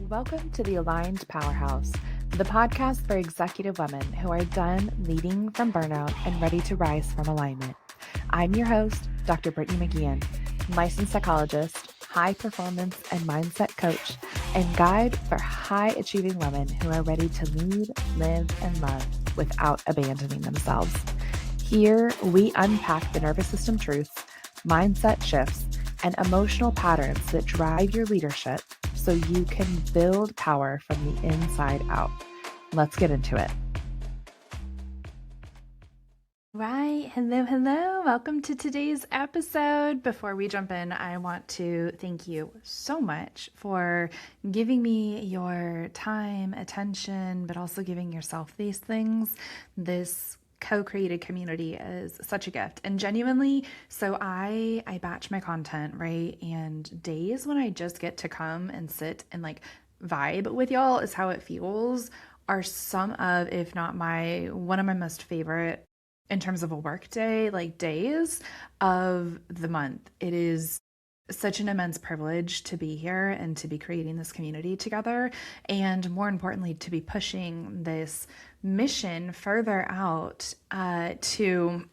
Welcome to the Aligned Powerhouse, the podcast for executive women who are done leading from burnout and ready to rise from alignment. I'm your host, Dr. Brittany McGeehan, licensed psychologist, high performance and mindset coach, and guide for high-achieving women who are ready to lead, live, and love without abandoning themselves. Here, we unpack the nervous system truths, mindset shifts, and emotional patterns that drive your leadership so you can build power from the inside out. Let's get into it. Right. Hello. Welcome to today's episode. Before we jump in, I want to thank you so much for giving me your time, attention, but also giving yourself these things. This co-created community is such a gift, and genuinely, so I batch my content, right? And days when I just get to come and sit and like vibe with y'all is how it feels, are some of, if not one of my most favorite in terms of a work day, like days of the month. It is such an immense privilege to be here and to be creating this community together, and more importantly, to be pushing this mission further out to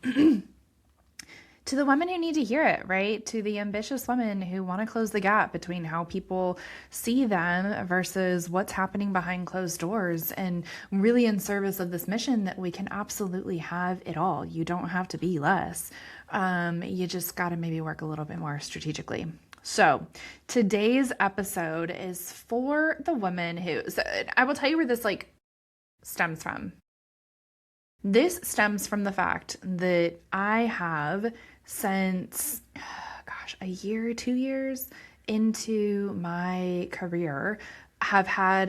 to the women who need to hear it, right? To the ambitious women who want to close the gap between how people see them versus what's happening behind closed doors, and really in service of this mission that we can absolutely have it all. You don't have to be less. You just got to maybe work a little bit more strategically. So today's episode is for the women so I will tell you where this stems from. This stems from the fact that I have, since, a year, 2 years into my career, have had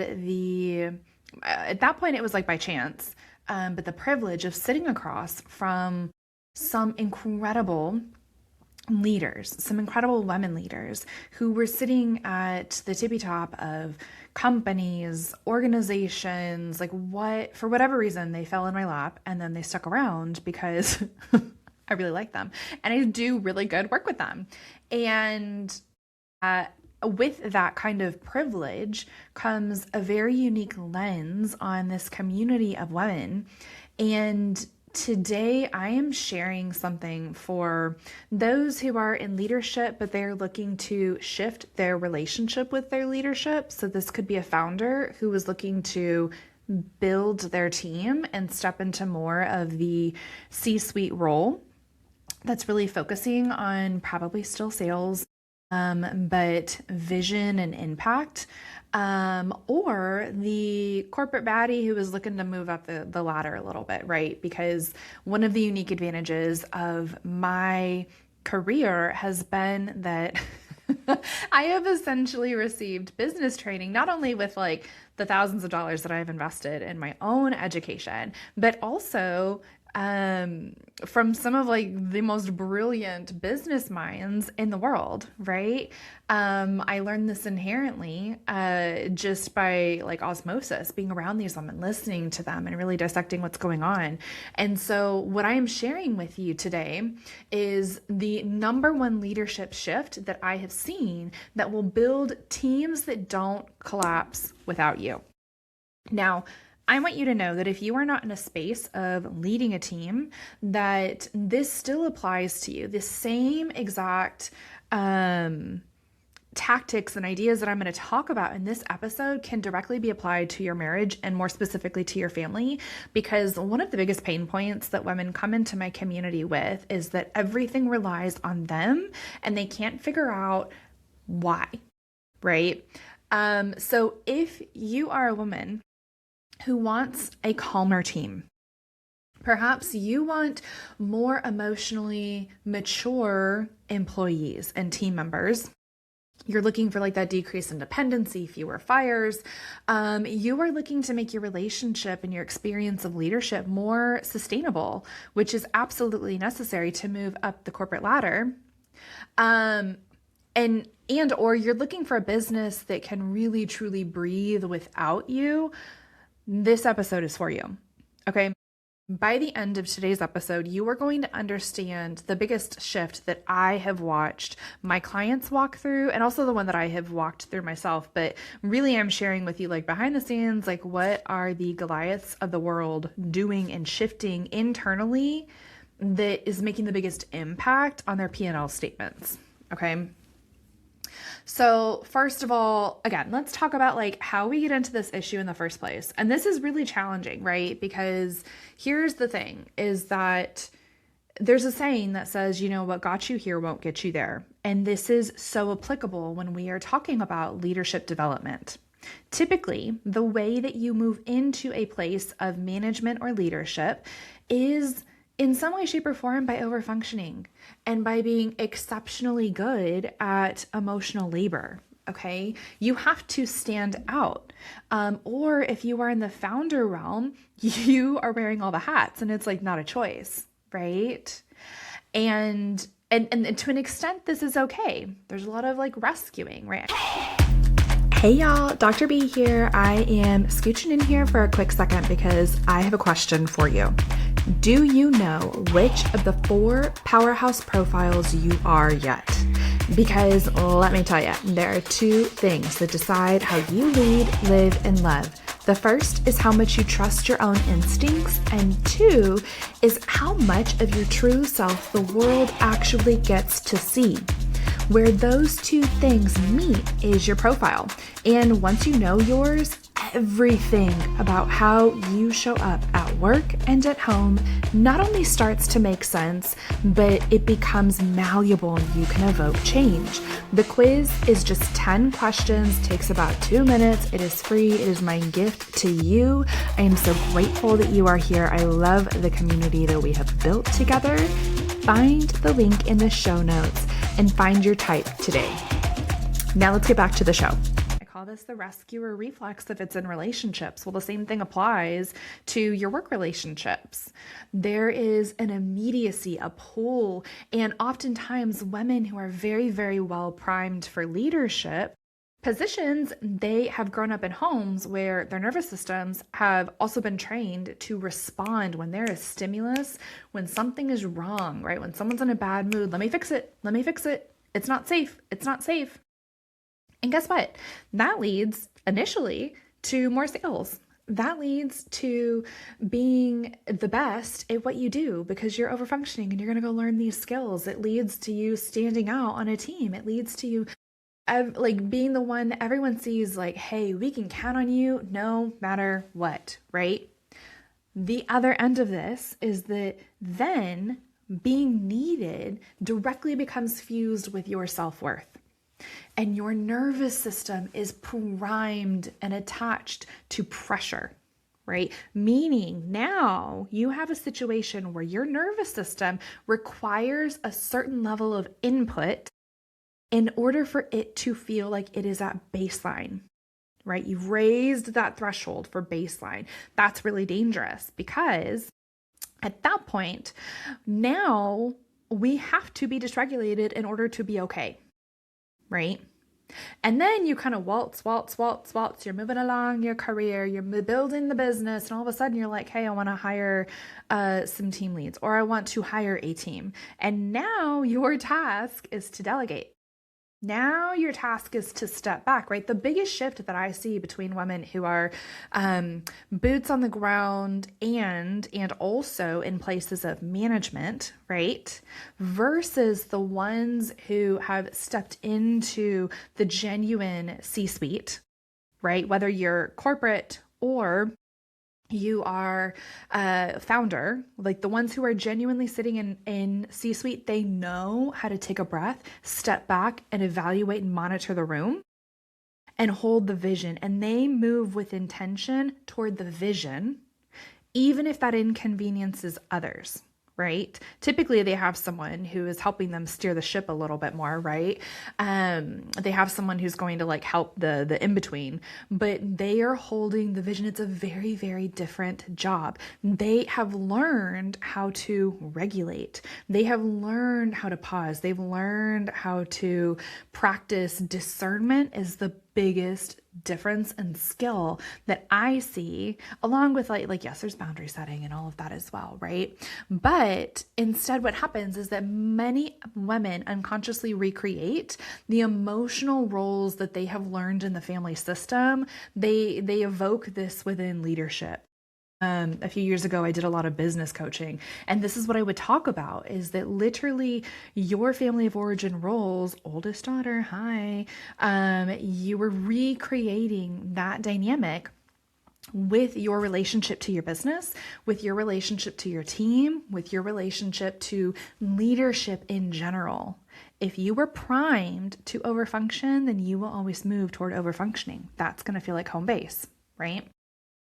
at that point it was like by chance, but the privilege of sitting across from some incredible leaders, some incredible women leaders who were sitting at the tippy top of companies, organizations, for whatever reason, they fell in my lap and then they stuck around because I really like them and I do really good work with them. And with that kind of privilege comes a very unique lens on this community of women. And today, I am sharing something for those who are in leadership, but they're looking to shift their relationship with their leadership. So this could be a founder who is looking to build their team and step into more of the C-suite role that's really focusing on probably still sales, but vision and impact. Or the corporate baddie who is looking to move up the ladder a little bit, right? Because one of the unique advantages of my career has been that I have essentially received business training, not only with the thousands of dollars that I've invested in my own education, but also from some of the most brilliant business minds in the world, right? I learned this inherently just by osmosis, being around these women, listening to them and really dissecting what's going on. And so what I am sharing with you today is the number one leadership shift that I have seen that will build teams that don't collapse without you. Now, I want you to know that if you are not in a space of leading a team, that this still applies to you. The same exact tactics and ideas that I'm going to talk about in this episode can directly be applied to your marriage and more specifically to your family, because one of the biggest pain points that women come into my community with is that everything relies on them and they can't figure out why, right? So if you are a woman who wants a calmer team, perhaps you want more emotionally mature employees and team members. You're looking for that decrease in dependency, fewer fires. You are looking to make your relationship and your experience of leadership more sustainable, which is absolutely necessary to move up the corporate ladder. Or you're looking for a business that can really truly breathe without you. This episode is for you. Okay. By the end of today's episode, you are going to understand the biggest shift that I have watched my clients walk through, and also the one that I have walked through myself. But really, I'm sharing with you, like, behind the scenes, like, what are the Goliaths of the world doing and shifting internally that is making the biggest impact on their P&L statements. Okay. So first of all, again, let's talk about like how we get into this issue in the first place. And this is really challenging, right? Because here's the thing is that there's a saying that says, you know, what got you here won't get you there. And this is so applicable when we are talking about leadership development. Typically, the way that you move into a place of management or leadership is in some way, shape, or form by overfunctioning and by being exceptionally good at emotional labor. Okay, you have to stand out. Or if you are in the founder realm, you are wearing all the hats and it's like not a choice, right? And to an extent, this is okay. There's a lot of like rescuing, right? Hey y'all, Dr. B here. I am scooching in here for a quick second because I have a question for you. Do you know which of the 4 powerhouse profiles you are yet? Because let me tell you, there are 2 things that decide how you lead, live, and love. The first is how much you trust your own instincts, and 2 is how much of your true self the world actually gets to see. Where those 2 things meet is your profile. And once you know yours, everything about how you show up at work and at home not only starts to make sense, but it becomes malleable and you can evoke change. The quiz is just 10 questions, takes about 2 minutes. It is free. It is my gift to you. I am so grateful that you are here. I love the community that we have built together. Find the link in the show notes and find your type today. Now let's get back to the show. I call this the rescuer reflex if it's in relationships. Well, the same thing applies to your work relationships. There is an immediacy, a pull, and oftentimes women who are very, very well primed for leadership positions, they have grown up in homes where their nervous systems have also been trained to respond when there is stimulus, when something is wrong, right? When someone's in a bad mood, let me fix it. Let me fix it. It's not safe. It's not safe. And guess what? That leads initially to more sales. That leads to being the best at what you do because you're overfunctioning and you're going to go learn these skills. It leads to you standing out on a team. It leads to you like being the one that everyone sees like, hey, we can count on you no matter what, right? The other end of this is that then being needed directly becomes fused with your self-worth. And your nervous system is primed and attached to pressure, right? Meaning now you have a situation where your nervous system requires a certain level of input in order for it to feel like it is at baseline, right? You've raised that threshold for baseline. That's really dangerous because at that point, now we have to be dysregulated in order to be okay, right? And then you kind of waltz. You're moving along your career, you're building the business, and all of a sudden you're like, hey, I want to hire some team leads, or I want to hire a team. And now your task is to delegate. Now your task is to step back, right? The biggest shift that I see between women who are boots on the ground and also in places of management, right? Versus the ones who have stepped into the genuine C-suite, right? Whether you're corporate or you are a founder, like the ones who are genuinely sitting in C-suite, they know how to take a breath, step back and evaluate and monitor the room and hold the vision. And they move with intention toward the vision, even if that inconveniences others, right? Typically they have someone who is helping them steer the ship a little bit more, right? They have someone who's going to like help the in-between, but they are holding the vision. It's a very, very different job. They have learned how to regulate. They have learned how to pause. They've learned how to practice discernment is the biggest difference and skill that I see, along with yes, there's boundary setting and all of that as well, right? But instead what happens is that many women unconsciously recreate the emotional roles that they have learned in the family system. They evoke this within leadership. A few years ago, I did a lot of business coaching, and this is what I would talk about, is that literally your family of origin roles, oldest daughter, hi, you were recreating that dynamic with your relationship to your business, with your relationship to your team, with your relationship to leadership in general. If you were primed to overfunction, then you will always move toward overfunctioning. That's going to feel like home base, right?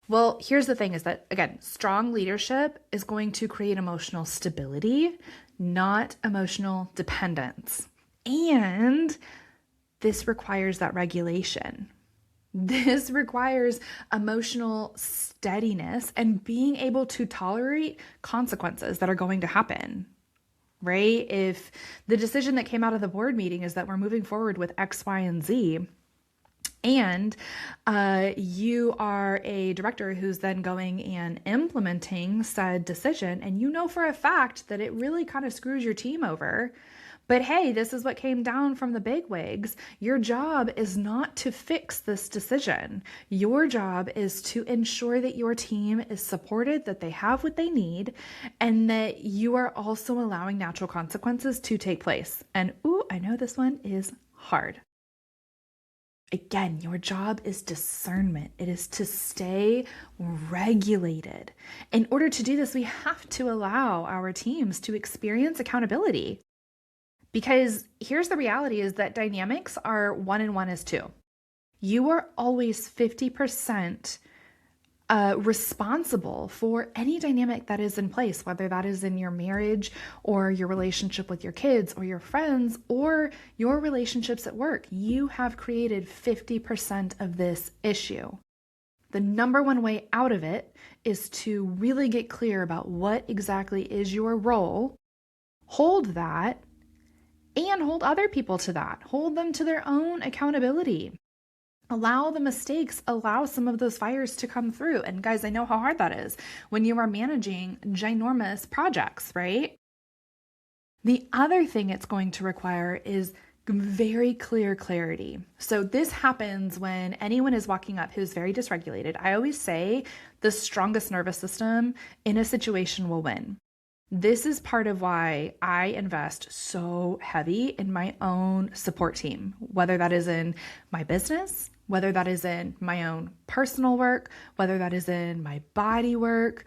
Well, here's the thing is that, again, strong leadership is going to create emotional stability, not emotional dependence. And this requires that regulation. This requires emotional steadiness and being able to tolerate consequences that are going to happen, right? If the decision that came out of the board meeting is that we're moving forward with X, Y, and Z, and you are a director who's then going and implementing said decision, and you know for a fact that it really kind of screws your team over. But hey, this is what came down from the bigwigs. Your job is not to fix this decision. Your job is to ensure that your team is supported, that they have what they need, and that you are also allowing natural consequences to take place. And ooh, I know this one is hard. Again, your job is discernment. It is to stay regulated. In order to do this, we have to allow our teams to experience accountability. Because here's the reality is that dynamics are 1 and 1 is 2. You are always 50% responsible for any dynamic that is in place, whether that is in your marriage or your relationship with your kids or your friends or your relationships at work. You have created 50% of this issue. The number one way out of it is to really get clear about what exactly is your role, hold that, and hold other people to that. Hold them to their own accountability. Allow the mistakes, allow some of those fires to come through. And guys, I know how hard that is when you are managing ginormous projects, right? The other thing it's going to require is very clear clarity. So this happens when anyone is walking up who's very dysregulated. I always say the strongest nervous system in a situation will win. This is part of why I invest so heavy in my own support team, whether that is in my business, whether that is in my own personal work, whether that is in my body work,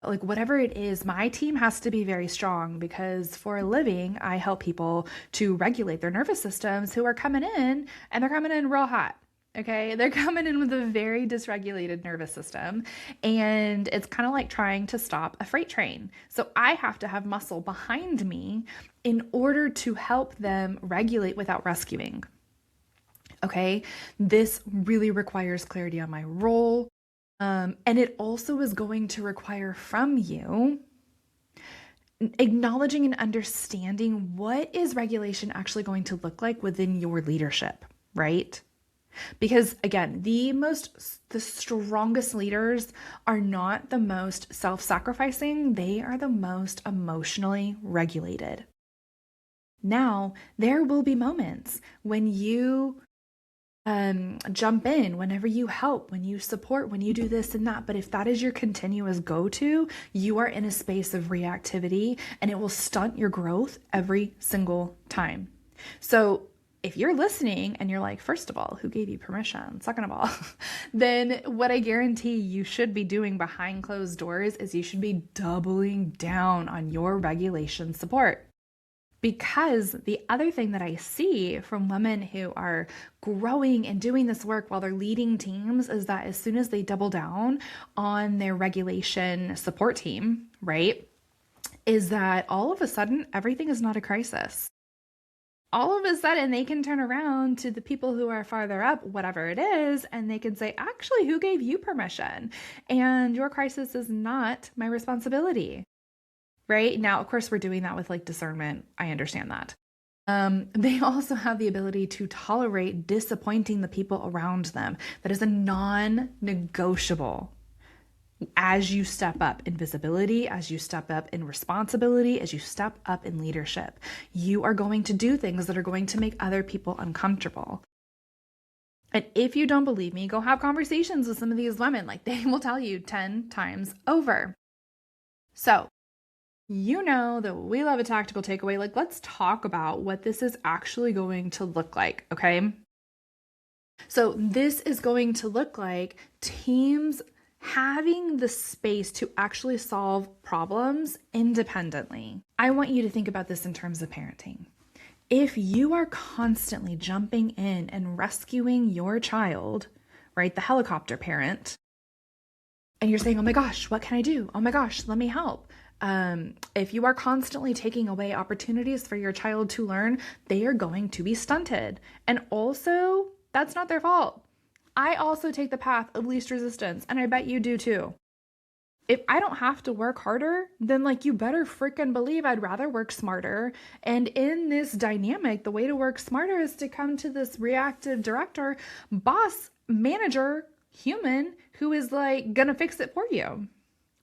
like whatever it is, my team has to be very strong because for a living, I help people to regulate their nervous systems who are coming in and they're coming in real hot. Okay, they're coming in with a very dysregulated nervous system, and it's kind of like trying to stop a freight train. So I have to have muscle behind me in order to help them regulate without rescuing. Okay, this really requires clarity on my role, and it also is going to require from you acknowledging and understanding what is regulation actually going to look like within your leadership, right? Because again, the strongest leaders are not the most self-sacrificing. They are the most emotionally regulated. Now, there will be moments when you jump in, whenever you help, when you support, when you do this and that. But if that is your continuous go-to, you are in a space of reactivity and it will stunt your growth every single time. So if you're listening and you're like, first of all, who gave you permission? Second of all, then what I guarantee you should be doing behind closed doors is you should be doubling down on your regulation support. Because the other thing that I see from women who are growing and doing this work while they're leading teams is that as soon as they double down on their regulation support team, right, is that all of a sudden everything is not a crisis. All of a sudden they can turn around to the people who are farther up, whatever it is, and they can say, actually, who gave you permission? And your crisis is not my responsibility. Right? Now, of course, we're doing that with like discernment. I understand that. They also have the ability to tolerate disappointing the people around them. That is a non-negotiable. As you step up in visibility, as you step up in responsibility, as you step up in leadership, you are going to do things that are going to make other people uncomfortable. And if you don't believe me, go have conversations with some of these women. Like, they will tell you 10 times over. So, you know that we love a tactical takeaway. Like, let's talk about what this is actually going to look like, okay? So this is going to look like teams having the space to actually solve problems independently. I want you to think about this in terms of parenting. If you are constantly jumping in and rescuing your child, right, the helicopter parent, and you're saying, oh my gosh, what can I do? Oh my gosh, let me help. If you are constantly taking away opportunities for your child to learn, they are going to be stunted. And also, that's not their fault. I also take the path of least resistance, and I bet you do too. If I don't have to work harder, then like you better freaking believe I'd rather work smarter. And in this dynamic, the way to work smarter is to come to this reactive director, boss, manager, human who is like gonna fix it for you,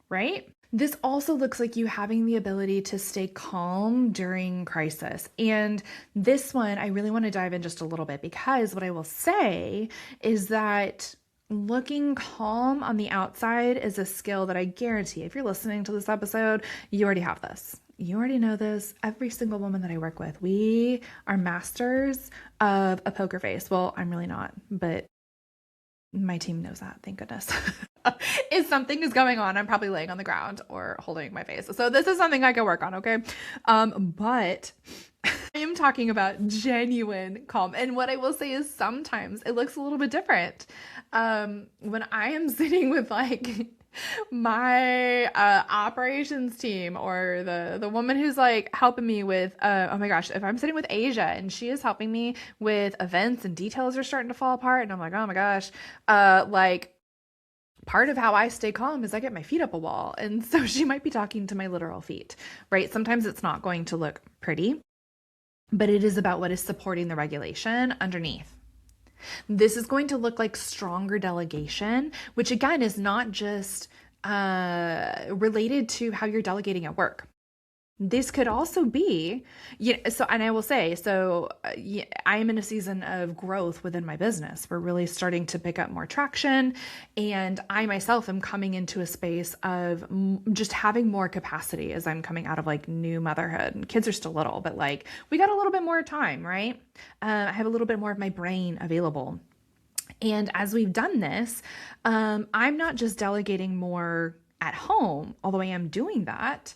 right? This also looks like you having the ability to stay calm during crisis. And this one, I really want to dive in just a little bit, because what I will say is that looking calm on the outside is a skill that I guarantee if you're listening to this episode, you already have this. You already know this. Every single woman that I work with, we are masters of a poker face. Well, I'm really not, but my team knows that, thank goodness. If something is going on, I'm probably laying on the ground or holding my face. So this is something I can work on, okay? But I am talking about genuine calm. And what I will say is sometimes it looks a little bit different. When I am sitting with like my operations team, or the woman who's like helping me with oh my gosh, if I'm sitting with Asia and she is helping me with events and details are starting to fall apart, and I'm like, oh my gosh, like part of how I stay calm is I get my feet up a wall. And so she might be talking to my literal feet, right? Sometimes it's not going to look pretty, but it is about what is supporting the regulation underneath. This is going to look like stronger delegation, which again is not just related to how you're delegating at work. This could also be, and I will say, I am in a season of growth within my business. We're really starting to pick up more traction, and I myself am coming into a space of just having more capacity as I'm coming out of like new motherhood. And kids are still little, but like we got a little bit more time, right? I have a little bit more of my brain available. And as we've done this, I'm not just delegating more at home, although I am doing that.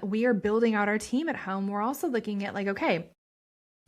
We are building out our team at home. We're also looking at like, okay,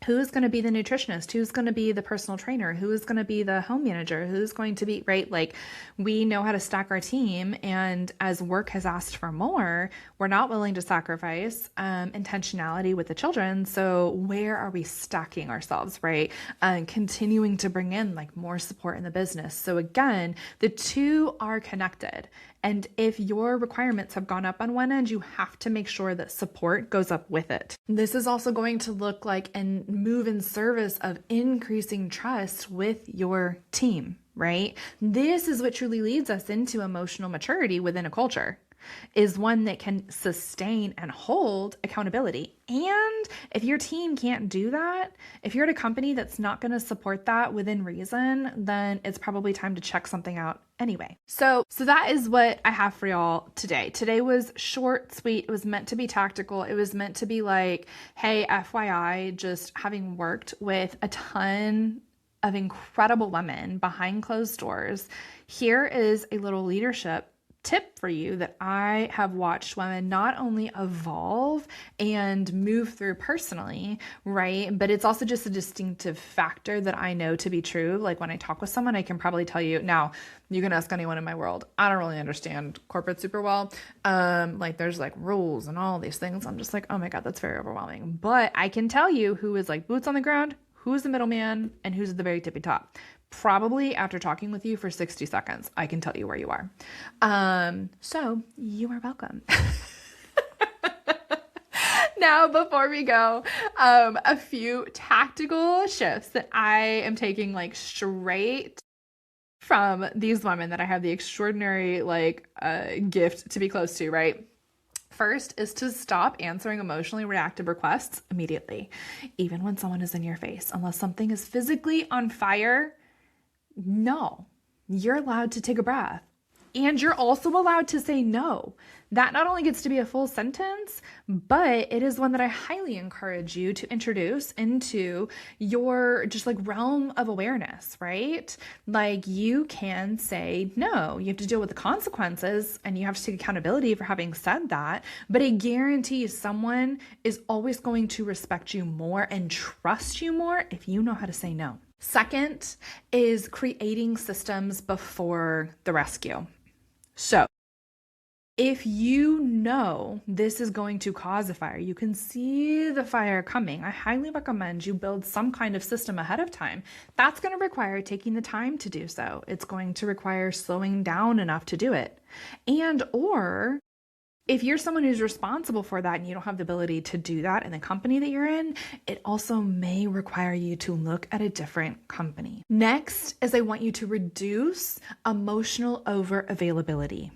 who's going to be the nutritionist? Who's going to be the personal trainer? Who is going to be the home manager? Who's going to be, right? Like we know how to stack our team. And as work has asked for more, we're not willing to sacrifice intentionality with the children. So where are we stacking ourselves, right? Continuing to bring in like more support in the business. So again, the two are connected. And if your requirements have gone up on one end, you have to make sure that support goes up with it. This is also going to look like and move in service of increasing trust with your team, right? This is what truly leads us into emotional maturity within a culture, is one that can sustain and hold accountability. And if your team can't do that, if you're at a company that's not going to support that within reason, then it's probably time to check something out anyway. So that is what I have for y'all today. Today was short, sweet. It was meant to be tactical. It was meant to be like, hey, FYI, just having worked with a ton of incredible women behind closed doors, here is a little leadership tip for you that I have watched women not only evolve and move through personally, right? But it's also just a distinctive factor that I know to be true. Like when I talk with someone, I can probably tell you, now you can ask anyone in my world. I don't really understand corporate super well. Like there's like rules and all these things. I'm just like, oh my God, that's very overwhelming. But I can tell you who is like boots on the ground, who's the middleman, and who's at the very tippy top. Probably after talking with you for 60 seconds, I can tell you where you are. So you are welcome. now, before we go, a few tactical shifts that I am taking like straight from these women that I have the extraordinary gift to be close to, right? First is to stop answering emotionally reactive requests immediately, even when someone is in your face. Unless something is physically on fire, no, you're allowed to take a breath. And you're also allowed to say no. That not only gets to be a full sentence, but it is one that I highly encourage you to introduce into your just like realm of awareness, right? Like you can say no. You have to deal with the consequences and you have to take accountability for having said that. But I guarantee someone is always going to respect you more and trust you more if you know how to say no. Second is creating systems before the rescue. So if you know this is going to cause a fire, you can see the fire coming, I highly recommend you build some kind of system ahead of time. That's going to require taking the time to do so. It's going to require slowing down enough to do it. Or if you're someone who's responsible for that and you don't have the ability to do that in the company that you're in, it also may require you to look at a different company. Next is I want you to reduce emotional over-availability.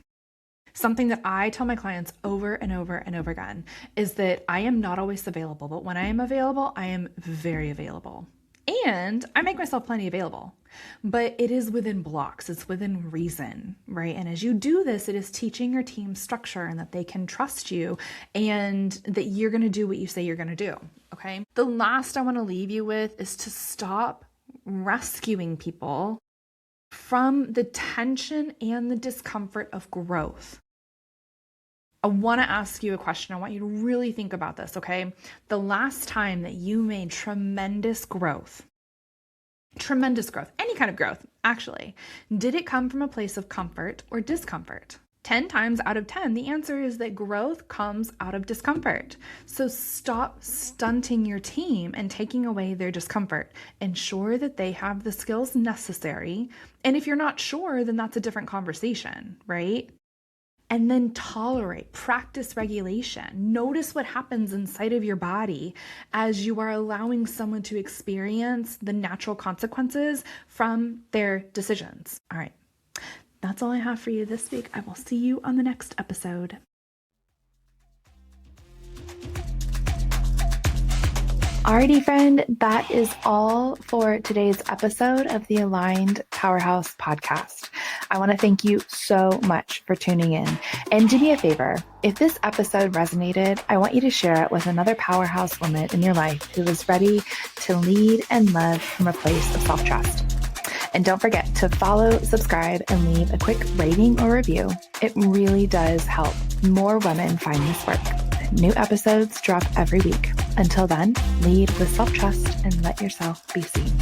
Something that I tell my clients over and over and over again is that I am not always available, but when I am available, I am very available. And I make myself plenty available, but it is within blocks. It's within reason, right? And as you do this, it is teaching your team structure and that they can trust you and that you're going to do what you say you're going to do. Okay. The last I want to leave you with is to stop rescuing people from the tension and the discomfort of growth. I want to ask you a question. I want you to really think about this, okay? The last time that you made tremendous growth, any kind of growth, actually, did it come from a place of comfort or discomfort? 10 times out of 10, the answer is that growth comes out of discomfort. So stop stunting your team and taking away their discomfort. Ensure that they have the skills necessary. And if you're not sure, then that's a different conversation, right? And then tolerate, practice regulation. Notice what happens inside of your body as you are allowing someone to experience the natural consequences from their decisions. All right. That's all I have for you this week. I will see you on the next episode. Alrighty, friend, that is all for today's episode of the Aligned Powerhouse podcast. I want to thank you so much for tuning in. And do me a favor, if this episode resonated, I want you to share it with another powerhouse woman in your life who is ready to lead and love from a place of self-trust. And don't forget to follow, subscribe, and leave a quick rating or review. It really does help more women find this work. New episodes drop every week. Until then, lead with self-trust and let yourself be seen.